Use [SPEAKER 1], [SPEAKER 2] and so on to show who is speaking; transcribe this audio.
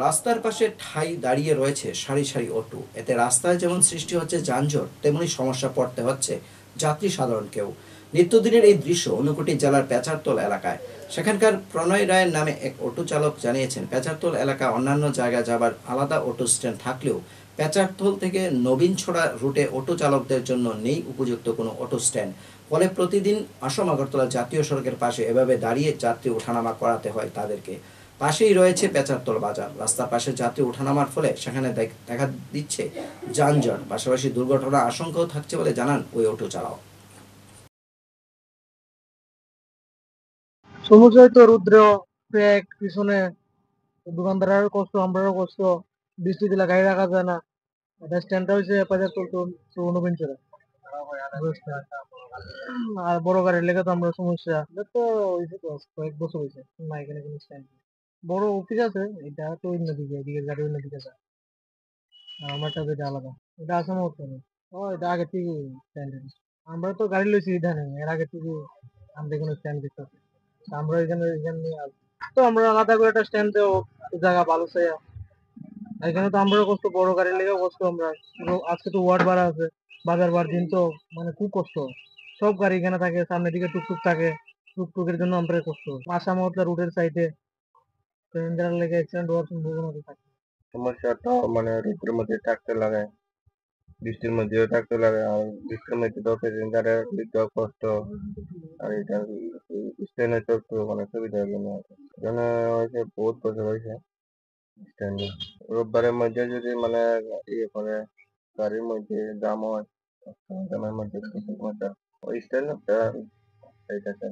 [SPEAKER 1] রাস্তার পাশে ঠাই দাঁড়িয়ে রয়েছে সারি সারি অটো। এতে রাস্তায় যেমন সৃষ্টি হচ্ছে যানজট, তেমনি সমস্যা পড়তে হচ্ছে যাত্রী সাধারণকেও। নিত্যদিনের এই দৃশ্য ঊনকোটি জেলার পেচারতোল এলাকায়। সেখানকার প্রণয় রায়ের নামে এক অটো চালক জানিয়েছেন, পেচারতোল এলাকা অন্যান্য জায়গায় যাবার আলাদা অটো স্ট্যান্ড থাকলেও পেচারতোল থেকে নবীনছড়া রুটে অটো চালকদের জন্য নেই উপযুক্ত কোনো অটো স্ট্যান্ড। ফলে প্রতিদিন আসাম আগরতলা জাতীয় সড়কের পাশে এভাবে দাঁড়িয়ে যাত্রী ওঠানামা করাতে হয় তাদেরকে। পাশেই রয়েছে পেচারতল বাজার। রাস্তার পাশে যাত্রী ওঠানামার ফলে সেখানে দেখা দিচ্ছে যানজট, পাশাপাশি দুর্ঘটনার আশঙ্কাও থাকছে বলে জানান ওই অটো চালক।
[SPEAKER 2] সমুদ্রই তো রুদ্র প্যাক পিছনে দোকানদারেরও কষ্ট, আমরারও কষ্ট। বৃষ্টি দিলে গাড়ি রাখা যায় না। এটা স্ট্যান্ডটা হয়েছে বাজার তো ঊনবিংশরে অবস্থা। আর বড় গাড়ির লেগে তো আমরা সমস্যা। এটা তো হয়েছে তো কয়েক বছর হয়েছে না এখানে কোনো স্ট্যান্ড। বড় অফিস আছে, এটা তো অন্যদিকে, এদিকে গাড়ি অন্যদিকে যায়। আর আমারটা যেটা আলাদা, এটা আসাম হচ্ছে না। ও এটা আগে থেকে স্ট্যান্ড। আমরা তো গাড়ি লইছি এটা নেই, এর আগে থেকে আমরা কোনো স্ট্যান্ড দিতে। আমরা এখানে এখানে নিয়ে আসবো। তো আমরা আলাদা করে একটা স্ট্যান্ড দেবো, জায়গা ভালো চাই। এখানে তো আমরাও কষ্ট, বড় গাড়ির লেগেও কষ্ট আমরা। আজকে তো ওয়ার্ড ভাড়া আছে, বাজার বার দিন তো মানে খুব কষ্ট। সব গাড়ি এখানে থাকে, সামনের দিকে টুকটুক থাকে। টুকটুকের জন্য আমরা কষ্ট। আসামত রুটের সাইডে প্যাসেঞ্জার লেগে অ্যাক্সিডেন্ট হওয়ার সম্ভাবনা তো থাকে।
[SPEAKER 3] সমস্যাটা মানে রোদের মধ্যে থাকতে লাগে, বৃষ্টির মধ্যেও থাকতে লাগে। আর বৃষ্টির মধ্যে তো প্যাসেঞ্জারের দিতেও কষ্ট। আর এটা স্ট্যান্ডে তো একটু মানে সুবিধা হবে না। এখানে হয়েছে বহুত বছর হয়েছে স্ট্যান্ডে। রোববারের মধ্যে যদি মানে ইয়ে করে গাড়ির মধ্যে জাম হয়, জামের মধ্যে কিছু সমস্যা, ওই স্ট্যান্ড একটা এইটাতে